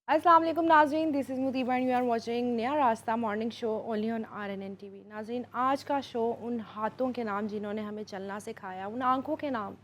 अस्सलाम वालेकुम नाज़रीन, this is Mutiba and you are watching Naya Rasta morning show only on RNN TV। नाज़रीन, आज का शो उन हाथों के नाम जिन्होंने हमें चलना सिखाया, उन आँखों के नाम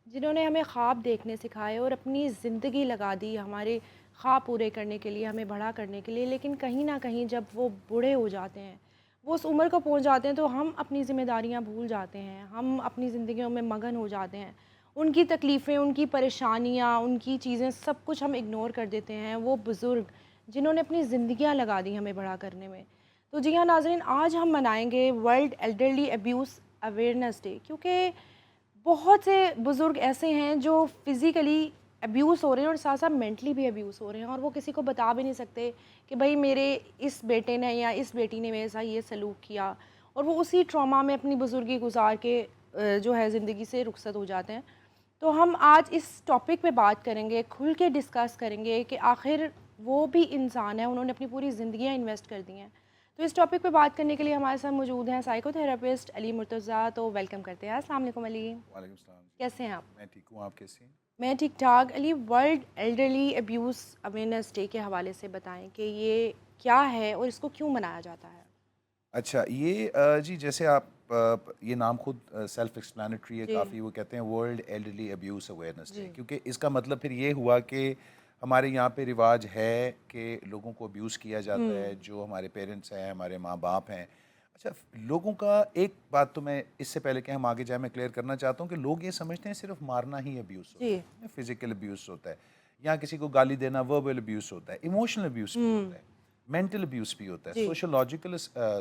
जिन्होंने हमें ख्वाब देखने सिखाए और अपनी ज़िंदगी लगा दी हमारे ख्वाब पूरे करने के लिए, हमें बड़ा करने के लिए। लेकिन कहीं ना कहीं जब वो बूढ़े हो जाते हैं, वो उस उम्र को पहुँच जाते हैं, तो हम अपनी ज़िम्मेदारियाँ भूल जाते हैं, हम अपनी ज़िंदगियों में मगन हो जाते हैं। उनकी तकलीफ़ें, उनकी परेशानियाँ, उनकी चीज़ें सब कुछ हम इग्नोर कर देते हैं। वो बुज़ुर्ग जिन्होंने अपनी ज़िंदगियाँ लगा दी हमें बड़ा करने में। तो जी हाँ नाज़रीन, आज हम मनाएँगे world elderly abuse awareness day, क्योंकि बहुत से बुज़ुर्ग ऐसे हैं जो फ़िज़िकली अब्यूज़ हो रहे हैं और साथ-साथ मेंटली भी अब्यूज़ हो रहे हैं, और वो किसी को बता भी नहीं सकते कि भई मेरे इस बेटे ने या इस बेटी ने मेरे साथ ये सलूक किया, और वो उसी ट्रॉमा में अपनी बुज़ुर्गी गुज़ार के जो है ज़िंदगी से रुखसत हो जाते हैं। तो हम आज इस टॉपिक पे बात करेंगे, खुल के डिस्कस करेंगे कि आखिर वो भी इंसान है, उन्होंने अपनी पूरी ज़िंदगियाँ इन्वेस्ट कर दी हैं। तो इस टॉपिक पे बात करने के लिए हमारे साथ मौजूद हैं साइकोथेरेपिस्ट अली मुर्तज़ा। तो वेलकम करते हैं। अस्सलाम वालेकुम अली, वालेकुम सलाम जी। कैसे हैं आप? मैं ठीक हूँ, आप कैसी हैं? मैं ठीक ठाक। Ali, world elderly abuse awareness day के हवाले से बताएं कि ये क्या है और इसको क्यों मनाया जाता है? अच्छा ये जी जैसे आप ये नाम खुद सेल्फ एक्सप्लेनेटरी है जी काफ़ी। वो कहते हैं वर्ल्ड एल्डरली अब्यूज़ अवेयरनेस जी डे, क्योंकि इसका मतलब फिर ये हुआ कि हमारे यहाँ पे रिवाज है कि लोगों को अब्यूज़ किया जाता है, हम्म जो हमारे पेरेंट्स हैं, हमारे माँ बाप हैं। अच्छा, लोगों का एक बात तो मैं इससे पहले कि हम आगे जाए मैं क्लियर करना चाहता हूँ कि लोग ये समझते हैं सिर्फ मारना ही अब्यूज़ जी। होता है, फिजिकल अब्यूज़ होता है, या किसी को गाली देना वर्बल अब्यूज़ होता है, इमोशनल अब्यूज़ भी हम्म होता है, मेंटल अब्यूज़ भी होता है, जी।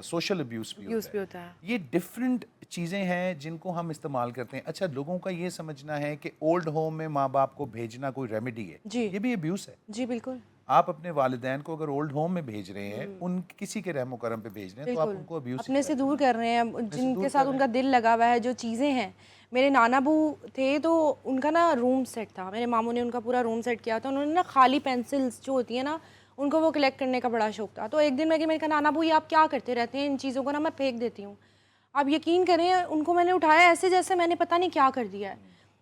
सोशल अब्यूज़ भी अब्यूज़ होता है। भी होता है। ये डिफरेंट चीज़ें हैं जिनको हम इस्तेमाल करते हैं। अच्छा, लोगों का ये समझना है कि ओल्ड होम में माँ-बाप को भेजना कोई रेमेडी है, जी ये भी अब्यूज़ है। जी बिल्कुल। आप अपने वालिदैन को अगर ओल्ड होम में भेज रहे हैं, हम्म उन किसी के रहमो करम पे भेज रहे हैं, तो आप बिल्कुल, उनको अब्यूज़ ही अपने से ट्राई दूर करना कर चाहते रहे हैं, हैं, अपने से जिनके दूर साथ कर रहे उनका हैं। दिल लगा हुआ है, जो चीज़ें हैं। मेरे नानाबू थे, तो उनका ना रूम सेट था, मेरे मामू ने उनका पूरा रूम सेट किया था। उन्होंने ना खाली पेंसिल्स जो होती हैं ना, उनको वो कलेक्ट करने का बड़ा शौक था। तो एक दिन मैंने कहा, नानाबू ये आप क्या करते रहते हैं, इन चीज़ों को ना मैं फेंक देती हूँ। आप यकीन करें, उनको मैंने उठाया ऐसे जैसे मैंने पता नहीं क्या कर दिया है।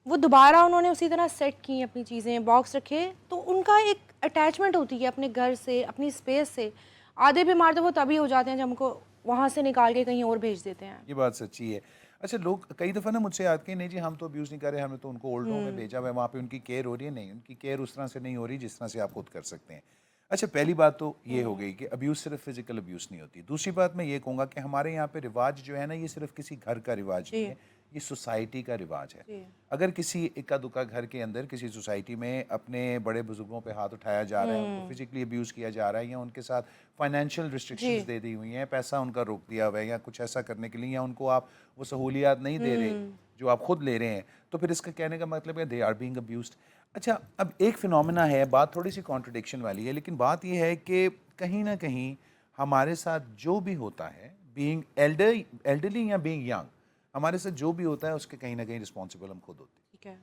वो दोबारा उन्होंने उसी तरह सेट की अपनी चीज़ें, बॉक्स रखे। तो उनका एक अटैचमेंट होती है अपने घर से, अपनी स्पेस से। आधे बीमार तो वो तभी हो जाते हैं जब हमको वहाँ से निकाल के कहीं और भेज देते हैं। ये बात सच्ची है। अच्छा, लोग कई दफ़ा ना मुझसे आते हैं, नहीं जी हम तो अब्यूज़ नहीं कर रहे, हमने तो उनको ओल्ड होम में हुँ, भेजा हुआ है, वहाँ पे उनकी केयर हो रही है। नहीं, उनकी केयर उस तरह से नहीं हो रही जिस तरह से आप खुद कर सकते हैं। अच्छा, पहली बात तो ये हो हुँ, गई कि अब्यूज़ सिर्फ़ फ़िज़िकल अब्यूज़ नहीं होती। दूसरी बात मैं ये कहूँगा कि हमारे यहाँ पे रिवाज जो है ना, ये सिर्फ़ किसी घर का रिवाज नहीं जी, है, ये सोसाइटी का रिवाज है। जी। अगर किसी इक्का-दुक्का घर के अंदर किसी सोसाइटी में अपने बड़े बुजुर्गों पे हाथ उठाया जा रहा है, उनको हुँ, फिज़िकली अब्यूज़ किया जा रहा है, या उनके साथ फाइनेंशियल रिस्ट्रिक्शंस जी, दे दी हुई हैं, पैसा उनका रोक दिया हुआ है या कुछ ऐसा करने के लिए, या उनको आप वो सहूलियात नहीं दे रहे हुँ, जो आप खुद ले रहे हैं, तो फिर इसका कहने का मतलब है दे आर बीइंग अब्यूज्ड। अच्छा, अब एक फिनोमेना है, बात थोड़ी सी कॉन्ट्रडिक्शन वाली है, लेकिन बात ये है कि कहीं ना कहीं हमारे साथ जो भी होता है, बीइंग एल्डरली या बीइंग यंग, हमारे साथ जो भी होता है उसके कहीं ना कहीं रिस्पॉन्सिबल हम खुद होते हैं। ठीक है।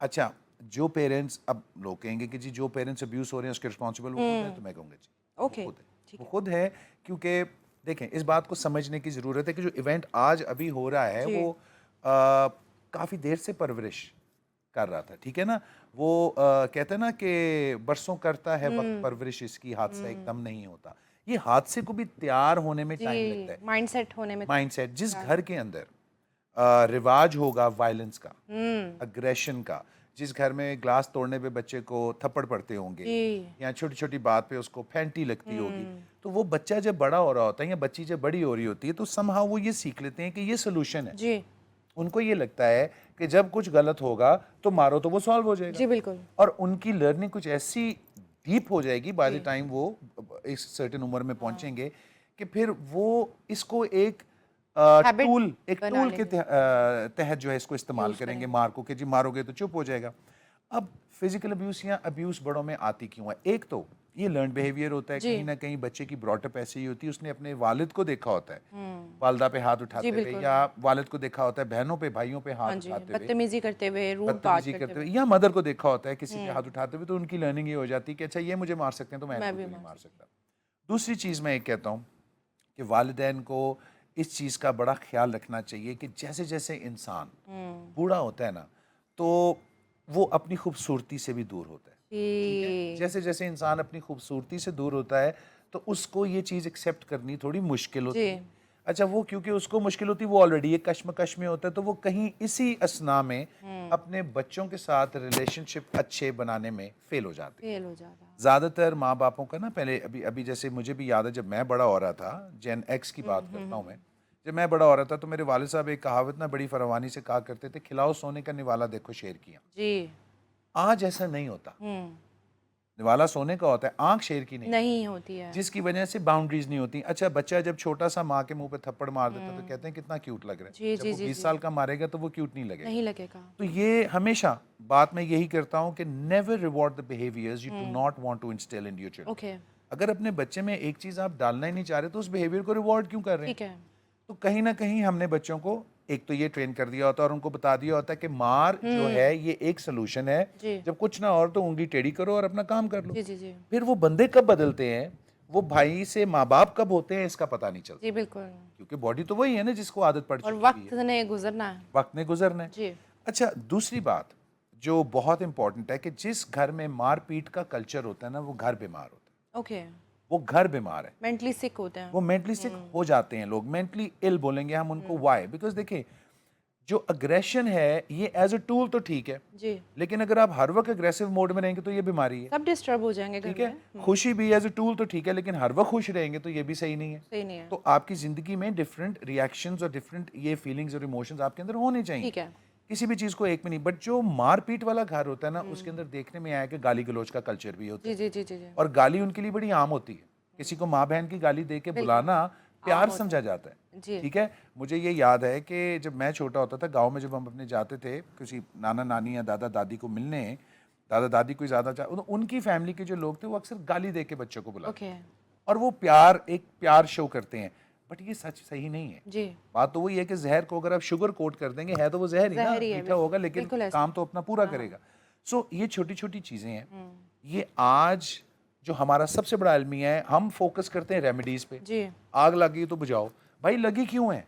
अच्छा, जो पेरेंट्स, अब लोग कहेंगे कि जी जो पेरेंट्स अब्यूज़ हो रहे हैं उसके रिस्पॉन्सिबल वो खुद हैं, तो हुँ, मैं कहूँगा जी वो ओके, खुद है। ठीक वो है। खुद है, क्योंकि देखें, इस बात को समझने की ज़रूरत है कि जो इवेंट आज अभी हो रहा है जी, वो काफ़ी देर से परवरिश कर रहा था, ठीक है ना? वो कहते हैं ना कि बरसों करता है वक़्त हुँ, परवरिश इसकी, हादसा हुँ, एकदम नहीं होता। ये हादसे को भी तैयार होने में टाइम लगता जी, है। माइंडसेट होने में माइंडसेट जिस ख्याल घर लगता के है। अंदर रिवाज होगा वायलेंस का, हुँ, अग्रेशन का, जिस घर में ग्लास तोड़ने पे बच्चे को थप्पड़ पड़ते होंगे, जी, या छोटी-छोटी बात पे उसको फैंटी लगती होगी, हुँ, तो वो बच्चा जब बड़ा हो रहा होता है या बच्ची जब बड़ी हो रही होती है, तो समहाउ वो ये सीख लेते हैं कि ये सॉल्यूशन है। जी, उनको ये लगता है कि जब कुछ गलत होगा, तो मारो तो वो सॉल्व हो जाएगा। जी, बिल्कुल, और उनकी लर्निंग कुछ ऐसी डीप हो जाएगी बाय द जी, टाइम वो इस सर्टेन उम्र में हाँ, पहुँचेंगे, कि फिर वो इसको हैबिट एक बना टूल के लेंगे, तहत जो है इसको इस्तेमाल यूज़ करेंगे, करेंगे। मार को कि जी मारोगे तो चुप हो जाएगा। अब फिजिकल अब्यूज़ या अब्यूज़ बड़ों में आती क्यों है? एक तो ये लर्न्ड बिहेवियर होता है, जी, कहीं न कहीं बच्चे की ब्रॉटअप ऐसी ही होती है, उसने अपने वालिद को देखा होता है, हुँ, वालिदा पे हाथ जी, उठाते हुए, बिल्कुल। या वालिद को देखा होता है बहनों पे, भाइयों पे हाँ हाथ जी, उठाते हुए, बदतमीज़ी करते हुए, रूड बात बदतमीजी करते करते हुए, हुए। या मदर को देखा होता है किसी पे हाथ हुँ, उठाते हुए, तो उनकी लर्निंग ये हो जाती है कि अच्छा ये मुझे मार सकते हैं तो मैं मैं इनको भी क्यों नहीं मार मार सकती सकता। दूसरी चीज़ मैं एक कहता हूँ कि वालिदैन को इस चीज़ का बड़ा ख्याल रखना चाहिए कि जैसे जैसे इंसान हूँ। हुँ, बूढ़ा होता है ना, तो वो अपनी खूबसूरती से भी दूर होता है। ठीक है? जी जैसे जैसे इंसान अपनी खूबसूरती से दूर होता है तो उसको ये चीज़ एक्सेप्ट करनी थोड़ी मुश्किल होती जी है। अच्छा, वो क्योंकि उसको मुश्किल होती है, वो ऑलरेडी एक कश्मकश में होता है, तो वो कहीं इसी असना में अपने बच्चों के साथ रिलेशनशिप अच्छे बनाने में फेल हो जाते हैं। फेल हो जाता है। ज़्यादातर माँ बापों का ना, पहले अभी अभी जैसे मुझे भी याद है जब मैं बड़ा हो रहा था, जेन एक्स की बात करता हूँ मैं, जब मैं बड़ा हो रहा था तो मेरे वालिद साहब एक कहावत ना बड़ी फरवानी से कहा करते थे, खिलाओ सोने का निवाला देखो शेर की आँख। जी आज ऐसा नहीं होता, निवाला सोने का होता है, आँख शेर की नहीं होती, नहीं होती है। जिसकी वजह से बाउंड्रीज नहीं होती। अच्छा, बच्चा जब छोटा सा माँ के मुंह पे थप्पड़ मार देता है तो कहते हैं कितना क्यूट लग रहा है, जी जब जी वो जी 20 जी साल का मारेगा तो वो क्यूट नहीं लगेगा। नहीं लगेगा। तो ये हमेशा बात मैं यही करता हूँ कि never reward the behaviours you do not want to instil in your children. Okay अगर अपने बच्चे में एक चीज आप डालना ही नहीं चाह रहे तो उस बिहेवियर को रिवॉर्ड क्यों कर रहे हैं? ठीक है। तो कहीं ना कहीं हमने बच्चों को एक तो ये ट्रेन कर दिया होता है और उनको बता दिया होता है कि मार जो है ये एक सोल्यूशन है, जी जब कुछ ना और तो उंगली टेढ़ी करो और अपना काम कर लो। जी जी जी फिर वो बंदे कब बदलते हैं, वो भाई से माँ बाप कब होते हैं, इसका पता नहीं चलता, जी बिल्कुल। क्योंकि बॉडी तो वही है ना जिसको आदत पड़ और चुकी हुई वक्त है, ने गुजरना है। वक्त ने गुजरना है। जी अच्छा, दूसरी बात जो बहुत इंपॉर्टेंट है कि जिस घर में मारपीट का कल्चर होता है ना, वो घर बीमार होता है, ओके। वो घर बीमार है, मेंटली सिक होते हैं। वो मेंटली सिक हो जाते हैं लोग, मेंटली इल बोलेंगे हम उनको। वाई? बिकॉज देखिए, जो अग्रेशन है ये एज अ टूल तो ठीक है, जी लेकिन अगर आप हर वक्त अग्रेसिव मोड में रहेंगे तो ये बीमारी है। सब डिस्टर्ब हो जाएंगे घर ठीक है, में। खुशी भी एज अ टूल तो ठीक है, लेकिन हर वक्त खुश रहेंगे तो ये भी सही नहीं है। सही नहीं है। तो आपकी जिंदगी में डिफरेंट रिएक्शंस और डिफरेंट ये फीलिंग्स और इमोशंस आपके अंदर होने चाहिए, ठीक है। किसी भी चीज को एक में नहीं। बट जो मारपीट वाला घर होता है ना, उसके अंदर देखने में आया कि गाली गलौज का कल्चर भी होता जी है, जी जी जी जी और गाली उनके लिए बड़ी आम होती है। किसी को माँ बहन की गाली दे के बुलाना प्यार समझा जाता है। जी ठीक है, मुझे ये याद है कि जब मैं छोटा होता था, गांव में जब हम अपने जाते थे किसी नाना नानी या दादा दादी को मिलने, दादा दादी को ज़्यादा उनकी फैमिली के जो लोग थे वो अक्सर गाली दे के बच्चों को बुलाते ओके। और वो प्यार, एक प्यार शो करते हैं। बट ये सच सही नहीं है। जी बात तो वही है कि जहर को अगर आप शुगर कोट कर देंगे, है तो वो जहर ही ना, जहर ही है, मीठा होगा लेकिन बिल्कुल ऐसा। काम तो अपना पूरा करेगा। सो ये छोटी छोटी चीज़ें हैं, ये आज जो हमारा सबसे बड़ा अलमिया है, हम फोकस करते हैं रेमेडीज पे। जी आग लगी तो बुझाओ, भाई लगी क्यों है,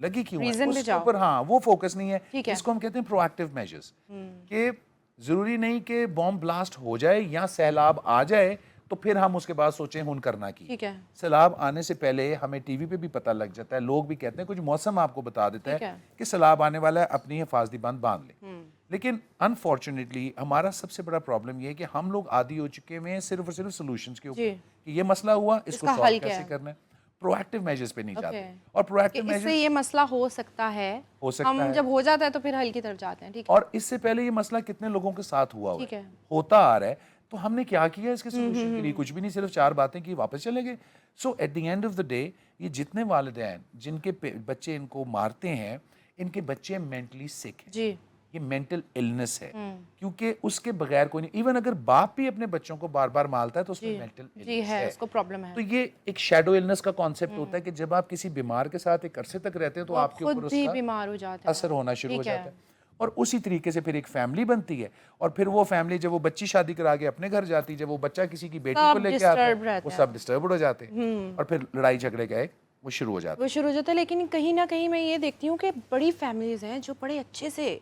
लगी क्यों है, रीजन पे उसके जाओ। ऊपर हाँ वो फोकस नहीं है। ठीक है। इसको हम कहते हैं प्रोएक्टिव मेजर्स, कि जरूरी नहीं कि बॉम्ब ब्लास्ट हो जाए या सैलाब आ जाए तो फिर हम उसके बाद सोचें हुन करना की। ठीक है। सैलाब आने से पहले हमें टीवी पे भी पता लग जाता है, लोग भी कहते हैं, कुछ मौसम आपको बता देता ठीक है है। कि सैलाब आने वाला है, अपनी हिफाजती बंद बांध लें। लेकिन अनफॉर्चुनेटली हमारा सबसे बड़ा प्रॉब्लम ये है कि हम लोग आदी हो चुके हैं सिर्फ और सिर्फ सोल्यूशंस के ऊपर, जी कि ये मसला हुआ, इसको इसका हल सॉल्व क्या कैसे है? करना है। प्रोएक्टिव मेजर्स पे नहीं ओके। जाते, और प्रोएक्टिव कि इससे मेजर्स ये मसला हो सकता है। हो सकता हम है। जब हो जाता है तो फिर हल की तरफ जाते हैं। ठीक है। और इससे पहले ये मसला कितने लोगों के साथ हुआ हुआ ठीक है। होता आ रहा है, तो हमने क्या किया इसके सोल्यूशन के लिए? कुछ भी नहीं, सिर्फ 4 बातें की, वापस चले गए। So at the end of the day, ये जितने वालिदैन जिनके बच्चे इनको मारते हैं, इनके बच्चे मेंटली सिक हैं, जी ये मेंटल इलनेस है, क्योंकि उसके बगैर कोई नहीं। इवन अगर बाप भी अपने बच्चों को बार बार मारता है तो उसमें जी मेंटल जी इलनेस है, है। उसको प्रॉब्लम है। तो ये एक शैडो इलनेस का कॉन्सेप्ट होता है कि जब आप किसी बीमार के साथ एक अरसे तक रहते हैं तो वो आपके खुद ऊपर भी उसका बीमार हो जाता है। असर होना शुरू हो ठीक है। जाता है। और उसी तरीके से फिर एक फैमिली बनती है, और फिर वो फैमिली जब वो बच्ची शादी करा के अपने घर जाती है, जब वो बच्चा किसी की बेटी सब को लेके आता है, डिस्टर्ब रहते वो हैं। सब डिस्टर्ब हो जाते हैं, और फिर लड़ाई झगड़े का एक वो शुरू हो जाता वो शुरू हो जाता है। लेकिन कहीं ना कहीं मैं ये देखती हूँ कि बड़ी फैमिलीज़ हैं जो बड़े अच्छे से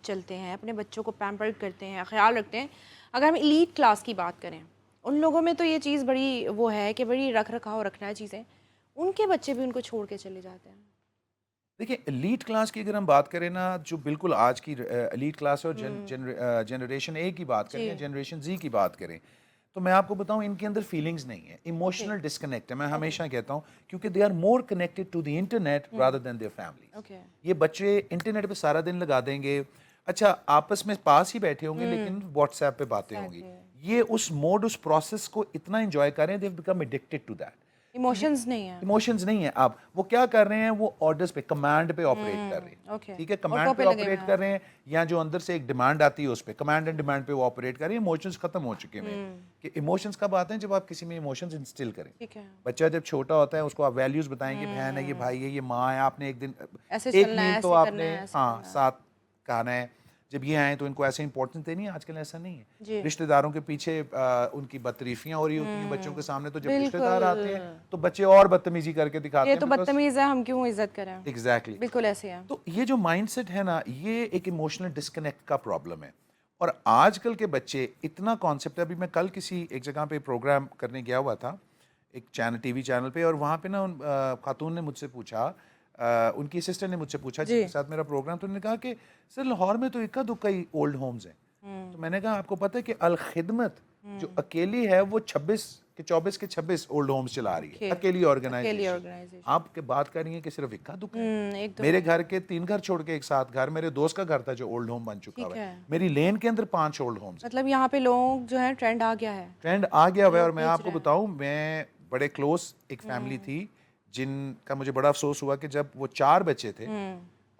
चलते हैं, अपने बच्चों को पैम्पर्ड करते हैं, ख्याल रखते हैं। अगर हम एलीट क्लास की बात करें, उन लोगों में तो ये चीज़ बड़ी वो है कि बड़ी रख रखाव रखना है चीज़ें, उनके बच्चे भी उनको छोड़ के चले जाते हैं। देखिए, एलीट क्लास की अगर हम बात करें ना, जो बिल्कुल आज की एलीट क्लास है, और जनरेशन ए की बात करें या जी जनरेशन जी की बात करें, तो मैं आपको बताऊं इनके अंदर फीलिंग्स नहीं है, इमोशनल डिस्कनेक्ट है। मैं हमेशा कहता हूं, क्योंकि they are more connected to the internet rather than their family. Okay. ये बच्चे इंटरनेट पे सारा दिन लगा देंगे, अच्छा आपस में पास ही बैठे होंगे लेकिन व्हाट्सएप पे बातें होंगी। ये उस मोड, उस प्रोसेस को इतना एंजॉय कर रहे हैं, they have become addicted to that. Emotions नहीं है। इमोशंस नहीं है। अब वो क्या कर रहे हैं, वो ऑर्डर्स पे, कमांड पे ऑपरेट कर रहे हैं। ओके। ठीक है, कमांड ऑटो पे पे लगे ऑपरेट हुए कर रहे हैं, या जो अंदर से एक डिमांड आती है उस पे कमांड एंड डिमांड पे वो ऑपरेट कर रहे हैं। इमोशंस खत्म हो चुके हैं। कि इमोशंस कब आते हैं? जब आप किसी में इमोशंस इंस्टिल करें। ठीक है। बच्चा जब छोटा होता है उसको आप वैल्यूज बताएंगे, बहन है, ये भाई है, ये माँ है, आपने एक दिन ऐसे एक चलना है, मील तो ऐसे करना आपने है, ऐसे हाँ करना है। साथ कहना है, जब ये आए तो इनको ऐसे इंपॉर्टेंस देनी है। आजकल ऐसा नहीं जी। है, रिश्तेदारों के पीछे उनकी बदतरीफियां हो रही होती हैं बच्चों के सामने, तो जब रिश्तेदार आते हैं तो बच्चे और बदतमीजी करके दिखाते ये हैं। तो बदतमीज है, हम क्यों इज्जत करें। एग्जैक्टली। बिल्कुल ऐसे है। तो ये जो माइंडसेट है ना, ये एक इमोशनल डिस्कनेक्ट का प्रॉब्लम है। और आजकल के बच्चे इतना कॉन्सेप्ट है, अभी मैं कल किसी एक जगह पे प्रोग्राम करने गया हुआ था, एक चैनल टीवी चैनल पे, और वहाँ पे ना खातून ने मुझसे पूछा, उनकी सिस्टर ने मुझसे पूछा जी। जिनके साथ मेरा प्रोग्राम, तो उन्होंने कहा कि सर लाहौर में तो इक्का दुक्का ही ओल्ड होम्स हैं। तो मैंने कहा आपको पता है कि अल खिदमत जो अकेली है वो 24 के 26 ओल्ड होम्स चला रही है, Okay. अकेली अकेली ऑर्गेनाइजेशन। ऑर्गेनाइजेशन। आप के बात कर रही हैं कि सिर्फ इक्का दुक्का है। एक दो मेरे घर के 3 घर छोड़ के एक साथ घर मेरे दोस्त का घर था जो ओल्ड होम बन चुका ठीक हुआ है। है। मेरी लेन के अंदर 5 ओल्ड होम्स। मतलब यहाँ पे लोग जो है ट्रेंड आ गया है। ट्रेंड आ गया हुआ है। और लोग मैं बेच आपको रहे हैं। बताऊं, मैं बड़े क्लोज एक फैमिली थी जिनका मुझे बड़ा अफसोस हुआ कि जब वो 4 बच्चे थे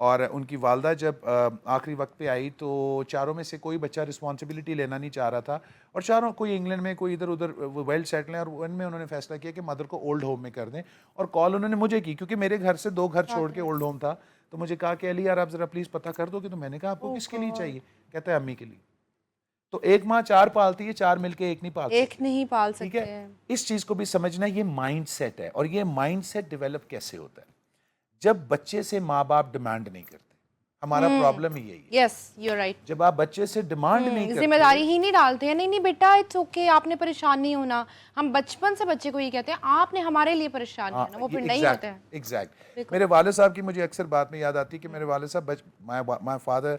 और उनकी वालदा जब आखिरी वक्त पे आई तो चारों में से कोई बच्चा रिस्पॉन्सिबिलिटी लेना नहीं चाह रहा था, और चारों, कोई इंग्लैंड में, कोई इधर उधर वेल सेटल हैं, और उनमें उन्होंने फैसला किया कि मदर को ओल्ड होम में कर दें। और कॉल उन्होंने मुझे की, क्योंकि मेरे घर से 2 घर छोड़ के ओल्ड होम था। तो मुझे कहा कि अली यार आप ज़रा प्लीज़ पता कर दो कि, तो मैंने कहा आपको किसके लिए चाहिए? कहता है अम्मी के लिए। तो एक माँ 4 पालती है, 4 मिलके एक नहीं पाल एक सकती। नहीं पाल ठीक सकते है, हैं। इस चीज को भी समझना, ये माइंडसेट है। और ये माइंडसेट डेवलप कैसे होता है? जब बच्चे से माँ बाप डिमांड नहीं करते। हमारा प्रॉब्लम ही यही है। Yes, you are right. जब आप बच्चे से डिमांड नहीं करते, जिम्मेदारी ही नहीं डालते हैं। नहीं नहीं बेटा, इट्स ओके, आपने परेशान नहीं होना। हम बचपन से बच्चे को ये कहते हैं आपने हमारे लिए परेशान नहीं होना, वो फिर नहीं होता है। एग्जैक्ट। मेरे वाले साहब की मुझे अक्सर बात में याद आती है कि मेरे वाले साहब, माय फादर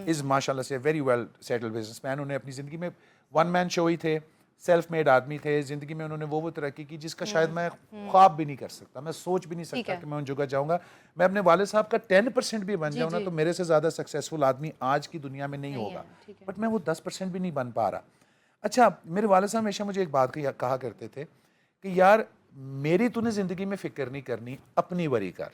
इज माशाल्लाह से वेरी वेल सेटल्ड बिजनेसमैन। उन्हें अपनी ज़िंदगी में वन मैन शो ही थे, सेल्फ मेड आदमी थे। ज़िंदगी में उन्होंने वो तरक्की की जिसका शायद मैं ख्वाब भी नहीं कर सकता, मैं सोच भी नहीं सकता कि मैं उन जगह जाऊंगा। मैं अपने वाले साहब का 10% भी बन जाऊँ ना, तो मेरे से ज़्यादा सक्सेसफुल आदमी आज की दुनिया में नहीं होगा। बट मैं वो 10% भी नहीं बन पा रहा। अच्छा, मेरे वाले साहब हमेशा मुझे एक बात कहा करते थे कि यार मेरी तूने ज़िंदगी में फिक्र नहीं करनी, अपनी वरी कर,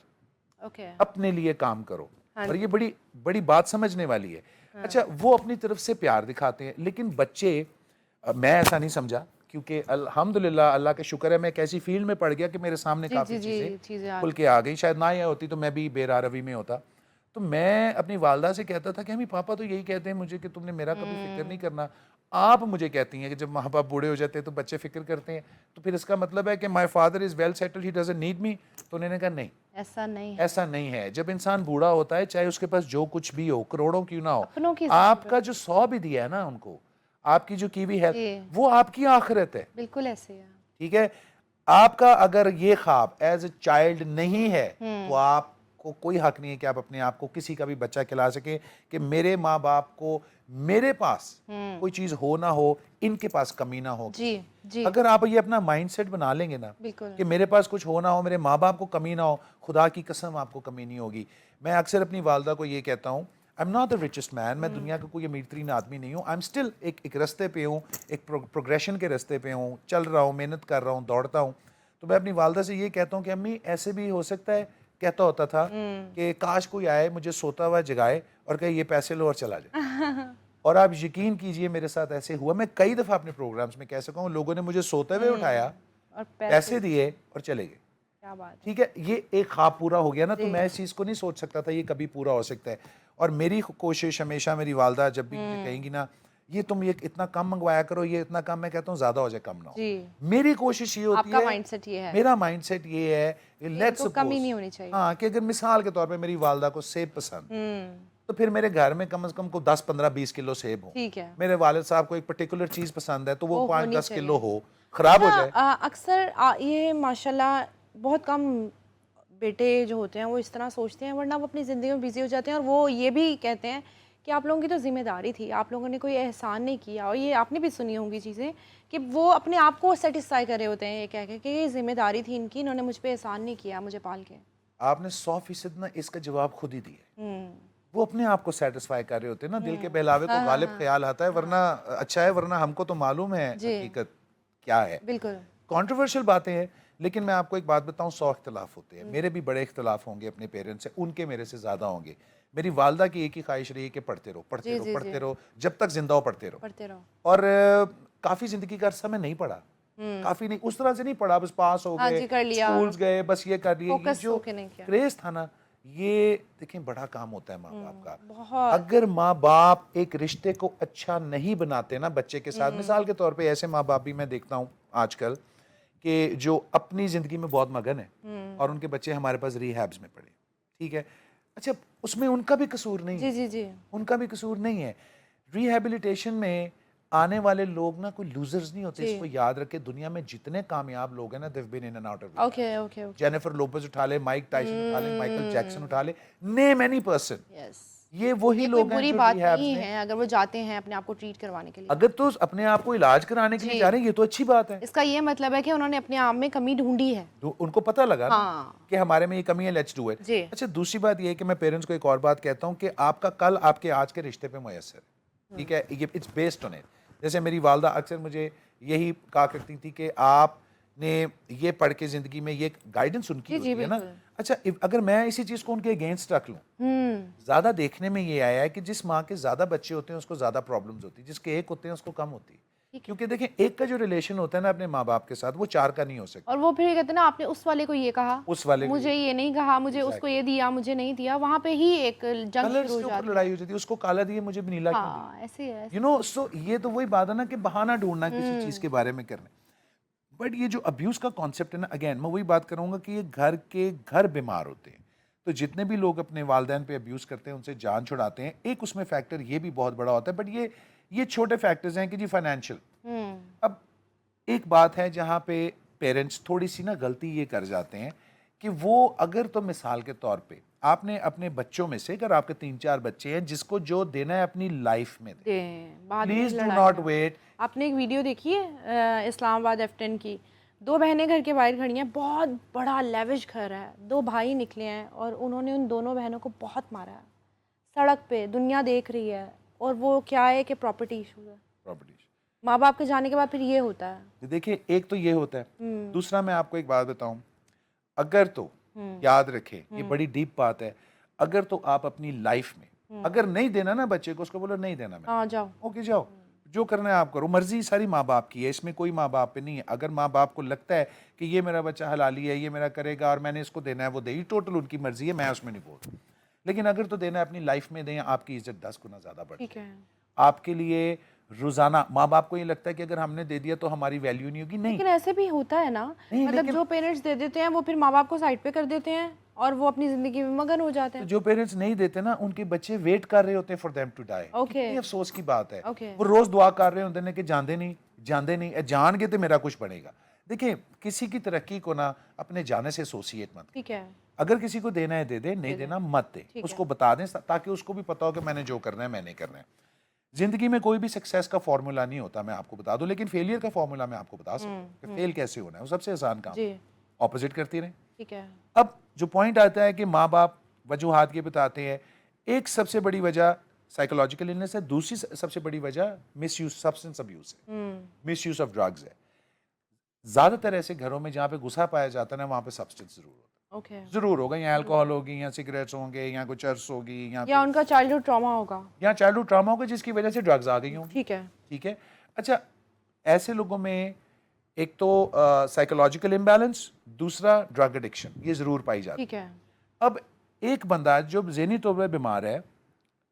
ओके। अपने लिए काम करो। और ये बड़ी बड़ी बात समझने वाली है। अच्छा, वो अपनी तरफ से प्यार दिखाते हैं, लेकिन बच्चे, मैं ऐसा नहीं समझा, क्योंकि अल्हम्दुलिल्लाह, अल्लाह का शुक्र है, मैं एक ऐसी फील्ड में पड़ गया कि मेरे सामने काफ़ी चीज़ें खुल के आ गई। शायद ना ये होती तो मैं भी बेरारवी में होता। तो मैं अपनी वालदा से कहता था कि हमें पापा तो यही कहते हैं मुझे कि तुमने मेरा कभी फिक्र नहीं करना। आप मुझे कहती हैं कि जब माँ बाप बूढ़े हो जाते हैं तो बच्चे फिक्र करते हैं, तो फिर इसका मतलब है कि my father is well settled, he doesn't need me. तो उन्होंने कहा नहीं, ऐसा नहीं है। ऐसा नहीं है। जब इंसान बूढ़ा होता है, चाहे उसके पास जो कुछ भी हो, करोड़ों क्यों ना हो, अपनों की आपका जो 100 भी दिया है ना उनको, आपकी जो की हुई है, वो आपकी आखिरत है। बिल्कुल ऐसे है। ठीक है, आपका अगर ये ख्वाब एज ए चाइल्ड नहीं है तो आपको कोई हक नहीं है कि आप अपने आप को किसी का भी बच्चा खिला सके कि मेरे माँ बाप को मेरे पास कोई चीज हो ना हो, इनके पास कमी ना हो। जी जी। अगर आप ये अपना माइंडसेट बना लेंगे ना कि मेरे पास कुछ हो ना हो, मेरे माँ बाप को कमी ना हो, खुदा की कसम आपको कमी नहीं होगी। मैं अक्सर अपनी वालदा को ये कहता हूँ, I am not the richest man, मैं दुनिया का कोई अमीर तरीन आदमी नहीं हूँ। आई एम स्टिल एक रास्ते पे हूँ, एक प्रोग्रेशन के रास्ते पे हूँ, चल रहा हूँ, मेहनत कर रहा हूँ, दौड़ता हूँ। तो मैं अपनी वालदा से ये कहता हूँ कि अम्मी ऐसे भी हो सकता है, कहता होता था कि काश कोई आए मुझे सोता हुआ जगाए और कहे ये पैसे लो और चला जाए। और आप यकीन कीजिए मेरे साथ ऐसे हुआ। मैं कई दफ़ा अपने प्रोग्राम्स में कह सका हूँ, लोगों ने मुझे सोते हुए उठाया और पैसे दिए और चले गए। क्या बात है। ठीक है, ये एक ख्वाब पूरा हो गया ना, तो मैं इस चीज़ को नहीं सोच सकता था ये कभी पूरा हो सकता है। और मेरी कोशिश हमेशा, मेरी वालदा जब भी मुझे कहेंगी ना, ये तुम ये इतना कम मंगवाया करो, ये इतना कम, मैं कहता हूँ ज़्यादा हो जाए कम ना हो। मेरी कोशिश ये होती आपका है, माइंडसेट ये है, मेरा माइंडसेट ये है, लेट्स कमी नहीं होनी चाहिए। हाँ, कि अगर मिसाल के तौर पे मेरी वालदा को सेब पसंद, तो फिर मेरे घर में कम से कम को 10, 15, 20 किलो सेब हो। ठीक है। मेरे वालिद साहब को एक पर्टिकुलर चीज़ पसंद है तो वो 5-10 किलो हो, खराब हो जाए। अक्सर ये माशाल्लाह बहुत कम बेटे जो होते हैं वो इस तरह सोचते हैं, वरना वो अपनी ज़िंदगी में बिजी हो जाते हैं और वो ये भी कहते हैं कि आप लोगों की तो जिम्मेदारी थी, आप लोगों ने कोई एहसान नहीं किया। और ये आपने भी सुनी होंगी चीज़ें कि वो अपने आप को सेटिस्फाई कर रहे होते हैं ये कह के कि ये जिम्मेदारी थी इनकी, इन्होंने मुझ पर एहसान नहीं किया मुझे पाल के। आपने 100% ना इसका जवाब खुद ही दिया। वो अपने आप को सेटिस्फाई कर रहे होते हैं ना, दिल के बहलावे को गालिब ख्याल आता है, वरना अच्छा है, वरना हमको तो मालूम है हकीकत क्या है। बिल्कुल कंट्रोवर्शियल बातें हैं, लेकिन मैं आपको एक बात बताऊं, 100 इख्तलाफ होते हैं। मेरे भी बड़े इख्तलाफ होंगे अपने पेरेंट्स से, उनके मेरे से ज़्यादा होंगे। मेरी वालदा की एक ही ख्वाहिश रही कि पढ़ते रहो, पढ़ते रहो, पढ़ते रहो, जब तक जिंदा हो पढ़ते रहो। और काफ़ी ज़िंदगी का अरसा मैं नहीं पढ़ा, काफ़ी नहीं, उस तरह से नहीं पढ़ा, बस पास हो गए, स्कूल्स गए, बस ये कर लिए। ये जो क्रेज था ना, ये देखें बड़ा काम होता है माँ बाप का। अगर माँ बाप एक रिश्ते को अच्छा नहीं बनाते ना बच्चे के साथ, मिसाल के तौर पे ऐसे माँ बाप भी मैं देखता हूँ आजकल कि जो अपनी ज़िंदगी में बहुत मगन है और उनके बच्चे हमारे पास रिहैब्स में पड़े। ठीक है, अच्छा उसमें उनका भी कसूर नहीं है, जी जी जी, उनका भी कसूर नहीं है। रिहैबिलिटेशन में आने वाले लोग ना कोई लूजर्स नहीं होते, जी। इसको याद रखे। दुनिया में जितने कामयाब लोग हैं ना, they've been in and out of okay okay okay. Jennifer Lopez उठा ले, माइक टाइसन उठा ले, माइकल जैक्सन उठा ले, नेम एनी पर्सन, यस, ये वही ये कोई लोग हैं बुरी जो बात रिहैब्स नहीं में। है अगर वो जाते हैं अपने आप को ट्रीट करवाने के लिए। अगर तो अपने आप को इलाज कराने के लिए जी। जा रहे हैं, ये तो अच्छी बात है। इसका ये मतलब है कि उन्होंने अपने आप में कमी ढूंढी है। तो उनको पता लगा ना हाँ। कि हमारे में ये कमी है, लेट्स डू इट। जी। अच्छा, दूसरी बात ये है कि मैं पेरेंट्स को एक और बात कहता हूँ कि आपका कल आपके आज के रिश्ते पे मुयस्सर है, ठीक है, ये इट्स बेस्ड ऑन इट। जैसे मेरी वालदा अक्सर मुझे यही कहा करती थी कि आपने ये पढ़ के जिंदगी में ये गाइडेंस उनकी जी, जी, होती है ना। बिल्कुल। अच्छा, अगर मैं इसी चीज को उनके अगेंस्ट रख लूँ, ज्यादा देखने में ये आया है कि जिस माँ के ज्यादा बच्चे होते हैं उसको ज्यादा प्रॉब्लम्स होती है, जिसके एक होते हैं उसको कम होती है। क्योंकि देखें, एक का जो रिलेशन होता है ना अपने माँ बाप के साथ, वो चार का नहीं हो सकता। और वो फिर कहते हैं ना, आपने उस वाले को ये कहा, उस वाले को मुझे ये नहीं कहा, मुझे उसको ये दिया, मुझे नहीं दिया, वहां पे ही एक जंग कलर्स शुरू हो के ऊपर जाती है। लड़ाई हो जाती है, उसको काला दिए मुझे नीला क्यों दिया, हाँ, ऐसे ही है। You know. सो ये तो वही बात है ना कि बहाना ढूंढना किसी चीज के बारे में करना। बट ये जो अब्यूज का कॉन्सेप्ट है ना, अगेन मैं वही बात करूंगा कि ये घर बीमार होते हैं। तो जितने भी लोग अपने वालिदैन पे अब्यूज करते हैं, उनसे जान छुड़ाते हैं, एक उसमें फैक्टर ये भी बहुत बड़ा होता है। बट ये छोटे फैक्टर्स हैं कि जी फाइनेंशियल। अब एक बात है जहाँ पे पेरेंट्स थोड़ी सी ना गलती ये कर जाते हैं कि वो, अगर तो मिसाल के तौर पे आपने अपने बच्चों में से, अगर आपके 3-4 बच्चे हैं, जिसको जो देना है अपनी लाइफ में दे, बाद में प्लीज डू लड़ाई नॉट है। वेट। आपने एक वीडियो देखी है इस्लामाबाद F10 की? दो बहनें घर के बाहर खड़ी हैं, बहुत बड़ा लेविश घर है, दो भाई निकले हैं और उन्होंने उन दोनों बहनों को बहुत मारा है सड़क पे, दुनिया देख रही है। और वो क्या है कि प्रॉपर्टी इशू है। प्रॉपर्टी, माँ बाप के जाने के बाद फिर ये होता है। देखिए, एक तो ये होता है, दूसरा मैं आपको एक बात बताऊं, अगर तो याद रखें, ये बड़ी डीप बात है, अगर तो आप अपनी लाइफ में अगर नहीं देना ना बच्चे को, उसको बोलो नहीं देना, मैं हाँ, जाओ। ओके जाओ, जो करना है आप करो, मर्जी सारी माँ बाप की है, इसमें कोई माँ बाप पे नहीं है। अगर माँ बाप को लगता है कि ये मेरा बच्चा हलाली है, ये मेरा करेगा और मैंने इसको देना है, वो दे, टोटल उनकी मर्जी है, मैं उसमें नहीं बोल। लेकिन अगर तो देना है अपनी लाइफ में दें, आपकी इज्जत 10 गुना ज्यादा बढ़ ठीक है। आपके लिए। रोजाना माँ बाप को ये लगता है कि अगर हमने दे दिया तो हमारी वैल्यू नहीं होगी, नहीं। लेकिन ऐसे भी होता है ना, नहीं, मतलब लेकिन जो पेरेंट्स दे देते हैं वो फिर माँ बाप को साइड पे कर देते हैं और वो अपनी जिंदगी में मगन हो जाते तो हैं। जो पेरेंट्स नहीं देते ना, उनके बच्चे वेट कर रहे होते हैं for them to die. Okay. कितनी अफसोस की बात है। Okay. वो रोज दुआ कर रहे होते हैं कि जानते नहीं, जान के तो मेरा कुछ बनेगा। देखिए, किसी की तरक्की को ना अपने जाने से एसोसिएट मत। ठीक है। अगर किसी को देना है दे दे, नहीं देना मत दे, उसको बता दें ताकि उसको भी पता हो कि मैंने जो करना है मैंने करना है। जिंदगी में कोई भी सक्सेस का फॉर्मूला नहीं होता, मैं आपको बता दूं, लेकिन फेलियर का फॉर्मूला मैं आपको बता सकता हूँ कि फेल कैसे होना है। वो सबसे आसान काम, ऑपोजिट करती रहे। ठीक है। अब जो पॉइंट आता है कि माँ बाप वजूहात ये बताते हैं, एक सबसे बड़ी वजह साइकोलॉजिकल इलनेस है, दूसरी सबसे बड़ी वजह मिस यूज, सब्सटेंस अब्यूज है, मिस यूज ऑफ ड्रग्स है। ज्यादातर ऐसे घरों में जहाँ पे गुस्सा पाया जाता है ना, वहाँ पे सब्सटेंस जरूर होता है। ओके। जरूर होगा, या अल्कोहल होगी, या सिगरेट्स होंगे, या कोई चर्स होगी, या उनका चाइल्डहुड ट्रॉमा होगा, या चाइल्डहुड ट्रॉमा होगा जिसकी वजह से ड्रग्स आ गई होंगी। ठीक है। ठीक है। अच्छा, ऐसे लोगों में एक तो साइकोलॉजिकल इम्बैलेंस, दूसरा ड्रग एडिक्शन, ये जरूर पाई जाती है। ठीक है। अब एक बंदा जो ज़हनी तौर पर बीमार है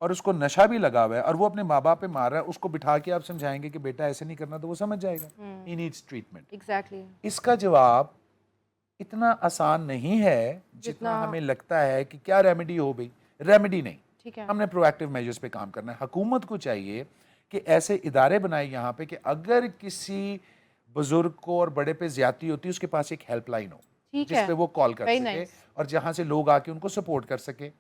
और उसको नशा भी लगा हुआ है और वो अपने माँ बाप पे मार रहा है, उसको बिठा के आप समझाएंगे कि बेटा ऐसे नहीं करना, तो वो समझ जाएगा। He needs treatment. एग्जैक्टली। इसका जवाब इतना आसान नहीं है जितना हमें लगता है कि क्या रेमेडी हो गई। रेमेडी नहीं, ठीक है। हमने प्रोएक्टिव मेजर्स पे काम करना है। हुकूमत को चाहिए कि ऐसे इदारे बनाए यहाँ पे कि अगर किसी बुजुर्ग को और बड़े पे ज्यादती होती है, उसके पास एक हेल्पलाइन हो जिस पे वो कॉल कर सके और जहां से लोग आके उनको सपोर्ट कर सके।